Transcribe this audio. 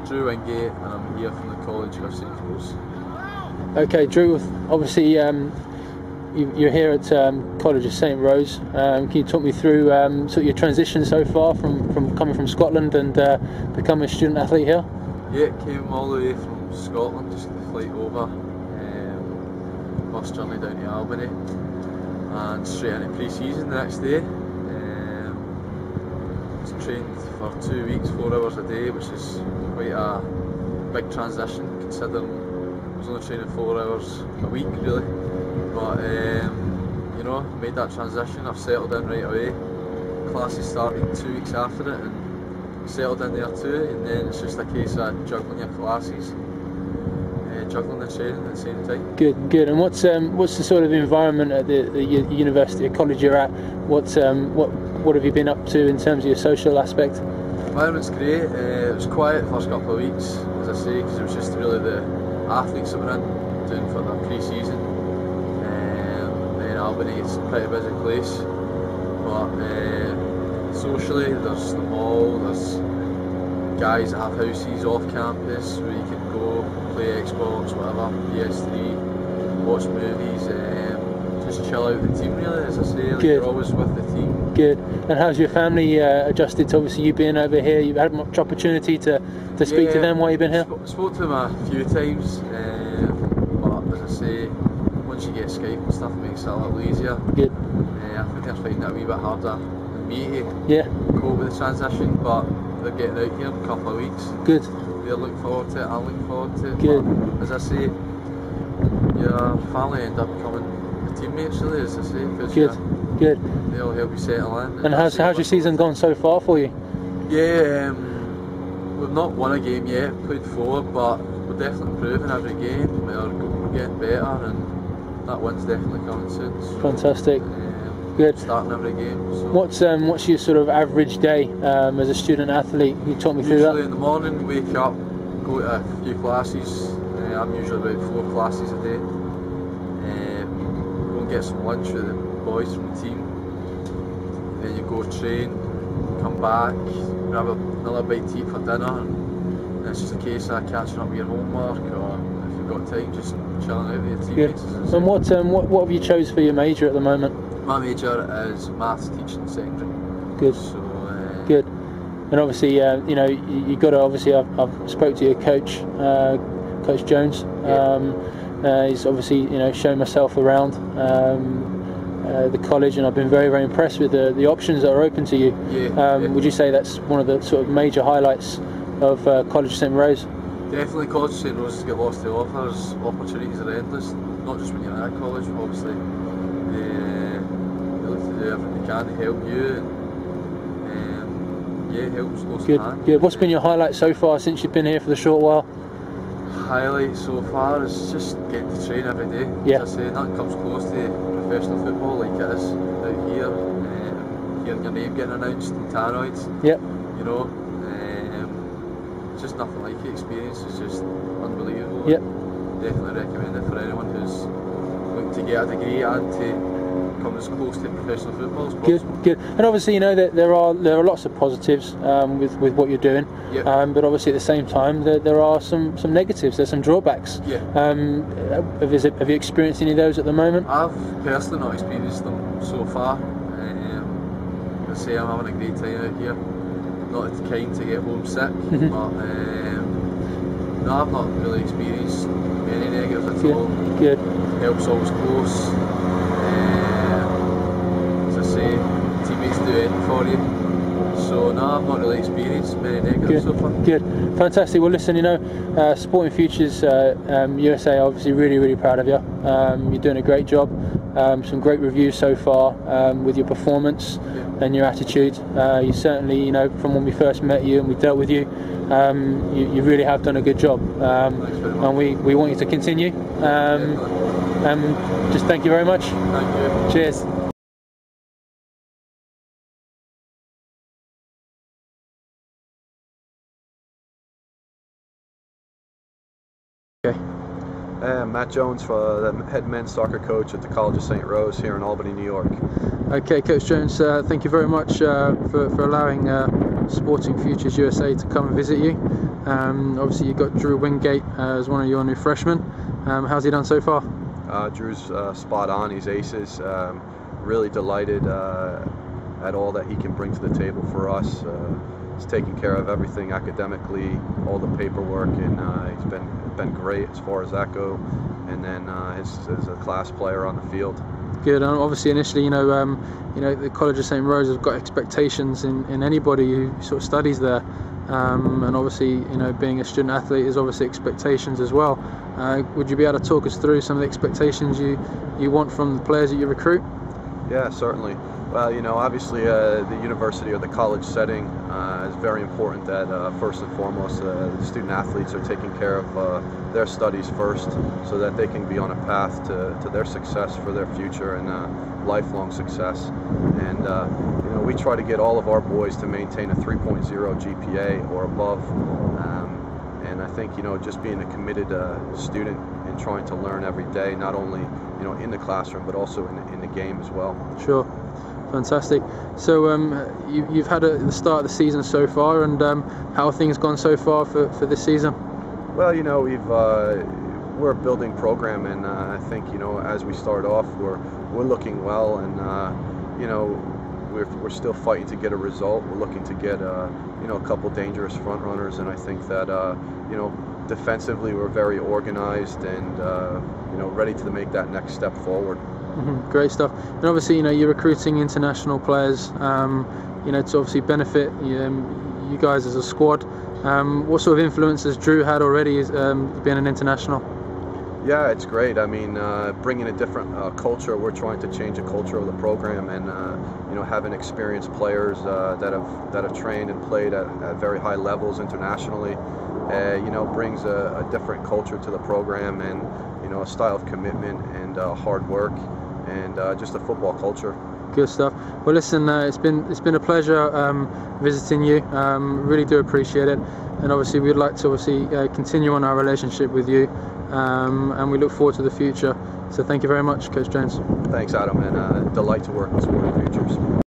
Drew Wingate, and I'm here from the College of St. Sports. Okay, Drew, obviously you're here at College of St. Rose. Can you talk me through sort of your transition so far from coming from Scotland and becoming a student athlete here? Yeah, came all the way from Scotland, just the flight over, bus journey down to Albany, and straight into pre-season the next day. Was trained for 2 weeks, 4 hours a day, which is quite a big transition considering I was only training 4 hours a week really. But you know, made that transition. I've settled in right away. Classes started 2 weeks after it, and settled in there too. And then it's just a case of juggling your classes, juggling the training at the same time. Good. And what's the sort of environment at the university, or college you're at? What have you been up to in terms of your social aspect? The environment's great. It was quiet the first couple of weeks, as I say, because it was just really the athletes that were in doing for their pre-season. Then Albany, it's a pretty busy place, but socially there's the mall, there's guys that have houses off campus where you can go play Xbox, whatever, PS3, watch movies, just chill out with the team really, as I say. Like, you're always with the team. Good. And how's your family adjusted to obviously you being over here? You've had much opportunity to speak to them while you've been here? Spoke to them a few times, but as I say, once you get Skype and stuff, it makes it a little easier. Good. I think they're finding it a wee bit harder than me to cope with the transition, but they're getting out here in a couple of weeks. Good. They're looking forward to it, I'm looking forward to it. Good. But, as I say, your family end up becoming the teammates really, as I say. Good. They'll help you settle in. And how's your season gone so far for you? Yeah, we've not won a game yet, played 4, but we're definitely improving every game. We're getting better, and that win's definitely coming soon. So, fantastic. Good. Starting every game. So. What's your sort of average day as a student athlete? Can you talk me through that? Usually in the morning, wake up, go to a few classes. I'm usually about 4 classes a day. Go and get some lunch with the boys from the team. Then you go train, come back, grab another bite to eat for dinner, and it's just a case of catching up with your homework, or if you've got time, just chilling out with your teammates. And what have you chose for your major at the moment? My major is maths teaching secondary. Good. So, good. And obviously, you know, you got to obviously. I've spoke to your coach, Coach Jones. He's obviously, you know, shown myself around the college, and I've been very, very impressed with the options that are open to you. Would you say that's one of the sort of major highlights of College St. Rose? Definitely, College St. Rose has got lots to offer. Opportunities are endless. Not just when you're at college, but obviously they look to do everything they can to help you. And it helps close to hand. Good. What's been your highlight so far since you've been here for the short while? Highlight so far is just getting to train every day. As I say, nothing comes close to professional football like it is out here. Hearing your name getting announced in tannoids. You know, just nothing like it. Experience is just unbelievable. Definitely recommend it for anyone who's looking to get a degree and to come as close to professional football as possible. Good. And obviously, you know that there are lots of positives with what you're doing. But obviously at the same time there are some negatives. There's some drawbacks. Have you experienced any of those at the moment? I've personally not experienced them so far. I say I'm having a great time out here. Not the kind to get homesick, but no, I've not really experienced any negatives at all. Good. Help's always close. As I say, teammates do anything for you. So no, I've not really experienced many negatives so far. Good. Fantastic. Well, listen, you know, Sporting Futures USA are obviously really, really proud of you. You're doing a great job. Some great reviews so far with your performance and your attitude. You certainly, you know, from when we first met you and we dealt with you, you really have done a good job. And we want you to continue. Just thank you very much. Thank you. Cheers. Okay. Matt Jones, the head men's soccer coach at the College of St. Rose here in Albany, New York. Okay, Coach Jones, thank you very much for allowing Sporting Futures USA to come and visit you. Obviously you've got Drew Wingate as one of your new freshmen. How's he done so far? Drew's spot on. He's aces. Really delighted at all that he can bring to the table for us. He's taken care of everything academically, all the paperwork, and he's been great as far as that go. And then he's a class player on the field. Good. And obviously, initially, the College of St. Rose has got expectations in anybody who sort of studies there. And obviously, being a student athlete is obviously expectations as well. Would you be able to talk us through some of the expectations you want from the players that you recruit? Yeah, certainly. Well, obviously the university or the college setting is very important that first and foremost the student athletes are taking care of their studies first, so that they can be on a path to their success for their future and lifelong success. And we try to get all of our boys to maintain a 3.0 GPA or above. And I think just being a committed student and trying to learn every day, not only in the classroom but also in the game as well. Sure. Fantastic. So you've had the start of the season so far, and how have things gone so far for this season? Well, we're a building program, and I think as we start off, we're looking well, and we're still fighting to get a result. We're looking to get a couple dangerous front runners, and I think that defensively we're very organized and ready to make that next step forward. Great stuff. And obviously, you're recruiting international players, to obviously benefit you guys as a squad. What sort of influence has Drew had already being an international? Yeah, it's great. I mean, bringing a different culture. We're trying to change the culture of the program, and having experienced players that have trained and played at very high levels internationally, brings a different culture to the program, and a style of commitment and hard work, and just a football culture. Good stuff. Well, listen, it's been a pleasure visiting you. Really do appreciate it, and obviously we'd like to continue on our relationship with you, and we look forward to the future. So thank you very much, Coach Jones. Thanks, Adam, and delight to work with Sporting Futures.